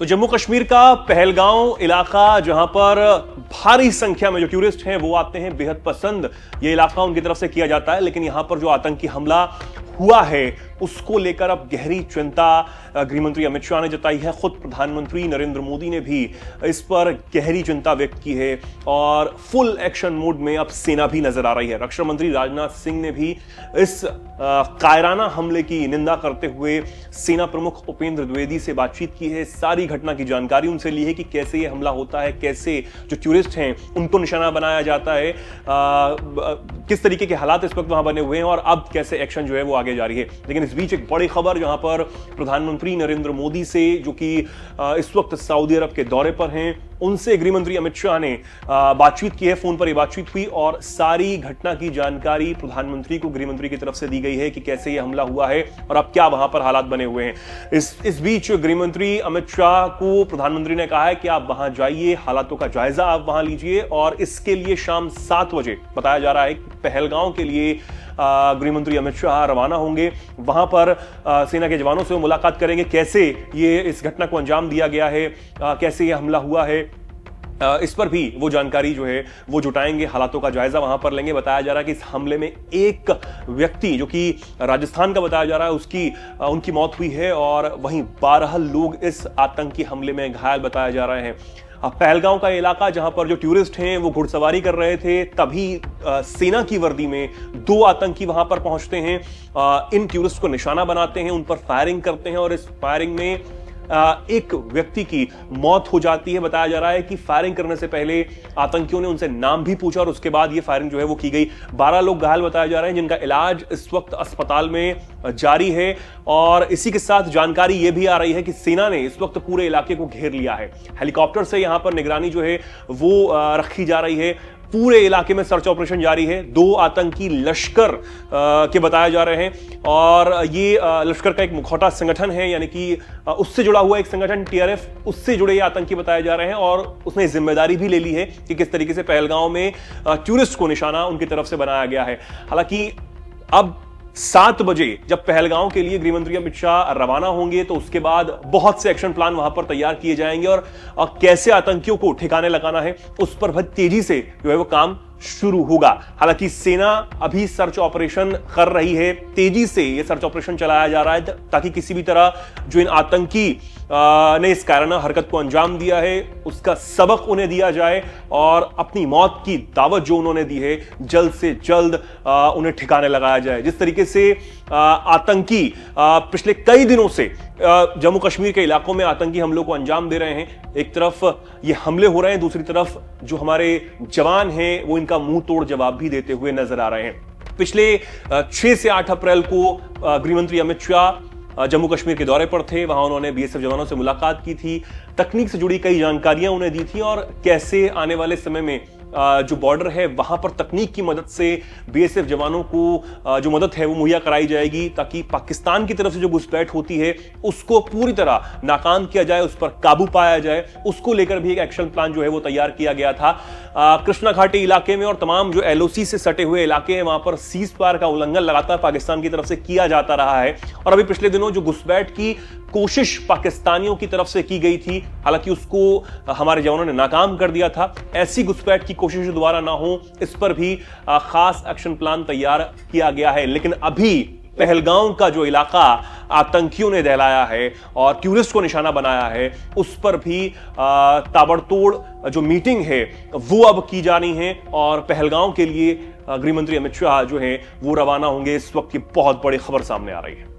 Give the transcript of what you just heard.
तो जम्मू कश्मीर का पहलगांव इलाका, जहां पर भारी संख्या में जो टूरिस्ट हैं वो आते हैं, बेहद पसंद ये इलाका उनकी तरफ से किया जाता है, लेकिन यहां पर जो आतंकी हमला हुआ है उसको लेकर अब गहरी चिंता गृहमंत्री अमित शाह ने जताई है। खुद प्रधानमंत्री नरेंद्र मोदी ने भी इस पर गहरी चिंता व्यक्त की है और फुल एक्शन मोड में अब सेना भी नजर आ रही है। रक्षा मंत्री राजनाथ सिंह ने भी इस कायराना हमले की निंदा करते हुए सेना प्रमुख उपेंद्र द्विवेदी से बातचीत की है। सारी घटना की जानकारी उनसे ली है कि कैसे यह हमला होता है, कैसे जो टूरिस्ट हैं उनको निशाना बनाया जाता है, किस तरीके के हालात इस वक्त वहां बने हुए हैं और अब कैसे एक्शन जो है वो आगे जारी है। लेकिन इस बीच एक बड़ी खबर जहां पर प्रधानमंत्री नरेंद्र मोदी से, जो कि इस वक्त सऊदी अरब के दौरे पर हैं, उनसे गृहमंत्री अमित शाह ने बातचीत की है। फोन पर यह बातचीत हुई और सारी घटना की जानकारी प्रधानमंत्री को गृहमंत्री की तरफ से दी गई है कि कैसे यह हमला हुआ है और अब क्या वहां पर हालात बने हुए हैं। इस बीच गृहमंत्री अमित शाह को प्रधानमंत्री ने कहा है कि आप वहां जाइए, हालातों का जायजा आप वहां लीजिए और इसके लिए शाम 7 बजे बताया जा रहा है कि पहलगांव के लिए गृहमंत्री अमित शाह रवाना होंगे। वहां पर सेना के जवानों से वो मुलाकात करेंगे, कैसे ये इस घटना को अंजाम दिया गया है, कैसे ये हमला हुआ है, इस पर भी वो जानकारी जो है वो जुटाएंगे, हालातों का जायजा वहां पर लेंगे। बताया जा रहा है कि इस हमले में एक व्यक्ति जो कि राजस्थान का बताया जा रहा है उनकी मौत हुई है और वहीं 12 लोग इस आतंकी हमले में घायल बताया जा रहे हैं। पहलगांव का इलाका, जहां पर जो टूरिस्ट हैं वो घुड़सवारी कर रहे थे, तभी सेना की वर्दी में 2 आतंकी वहां पर पहुंचते हैं, इन टूरिस्ट को निशाना बनाते हैं, उन पर फायरिंग करते हैं और इस फायरिंग में एक व्यक्ति की मौत हो जाती है। बताया जा रहा है कि फायरिंग करने से पहले आतंकियों ने उनसे नाम भी पूछा और उसके बाद ये फायरिंग जो है वो की गई। 12 लोग घायल बताए जा रहे हैं जिनका इलाज इस वक्त अस्पताल में जारी है और इसी के साथ जानकारी ये भी आ रही है कि सेना ने इस वक्त पूरे इलाके को घेर लिया है। हेलीकॉप्टर से यहां पर निगरानी जो है वो रखी जा रही है। पूरे इलाके में सर्च ऑपरेशन जारी है। 2 आतंकी लश्कर के बताए जा रहे हैं और ये लश्कर का एक मुखौटा संगठन है, यानी कि उससे जुड़ा हुआ एक संगठन TRF, उससे जुड़े ये आतंकी बताए जा रहे हैं और उसने जिम्मेदारी भी ले ली है कि किस तरीके से पहलगांव में टूरिस्ट को निशाना उनकी तरफ से बनाया गया है। हालांकि अब 7 बजे जब पहलगांव के लिए गृहमंत्री अमित शाह रवाना होंगे तो उसके बाद बहुत से एक्शन प्लान वहां पर तैयार किए जाएंगे और कैसे आतंकियों को ठिकाने लगाना है उस पर बहुत तेजी से जो है वो काम शुरू होगा। हालांकि सेना अभी सर्च ऑपरेशन कर रही है, तेजी से यह सर्च ऑपरेशन चलाया जा रहा है ताकि किसी भी तरह जो इन आतंकी ने इस कायराना हरकत को अंजाम दिया है उसका सबक उन्हें दिया जाए और अपनी मौत की दावत जो उन्होंने दी है जल्द से जल्द उन्हें ठिकाने लगाया जाए। जिस तरीके से आतंकी पिछले कई दिनों से जम्मू कश्मीर के इलाकों में आतंकी हमलों को अंजाम दे रहे हैं, एक तरफ ये हमले हो रहे हैं, दूसरी तरफ जो हमारे जवान हैं वो इनका मुंह तोड़ जवाब भी देते हुए नजर आ रहे हैं। पिछले 6 से 8 अप्रैल को गृहमंत्री अमित शाह जम्मू कश्मीर के दौरे पर थे। वहां उन्होंने BSF जवानों से मुलाकात की थी, तकनीक से जुड़ी कई जानकारियां उन्हें दी थी और कैसे आने वाले समय में जो बॉर्डर है वहां पर तकनीक की मदद से BSF जवानों को जो मदद है वो मुहैया कराई जाएगी ताकि पाकिस्तान की तरफ से जो घुसपैठ होती है उसको पूरी तरह नाकाम किया जाए, उस पर काबू पाया जाए। उसको लेकर भी एक एक्शन प्लान जो है वो तैयार किया गया था। कृष्णा घाटी इलाके में और तमाम जो LOC से सटे हुए इलाके हैं वहां पर सीज फायर का उल्लंघन लगातार पाकिस्तान की तरफ से किया जाता रहा है और अभी पिछले दिनों जो घुसपैठ की कोशिश पाकिस्तानियों की तरफ से की गई थी, हालांकि उसको हमारे जवानों ने नाकाम कर दिया था। ऐसी घुसपैठ की कोशिश दोबारा ना हो, इस पर भी खास एक्शन प्लान तैयार किया गया है। लेकिन अभी पहलगांव का जो इलाका आतंकियों ने दहलाया है और टूरिस्ट को निशाना बनाया है उस पर भी ताबड़तोड़ जो मीटिंग है वो अब की जानी है और पहलगांव के लिए गृहमंत्री अमित शाह जो है वो रवाना होंगे। इस वक्त की बहुत बड़ी खबर सामने आ रही है।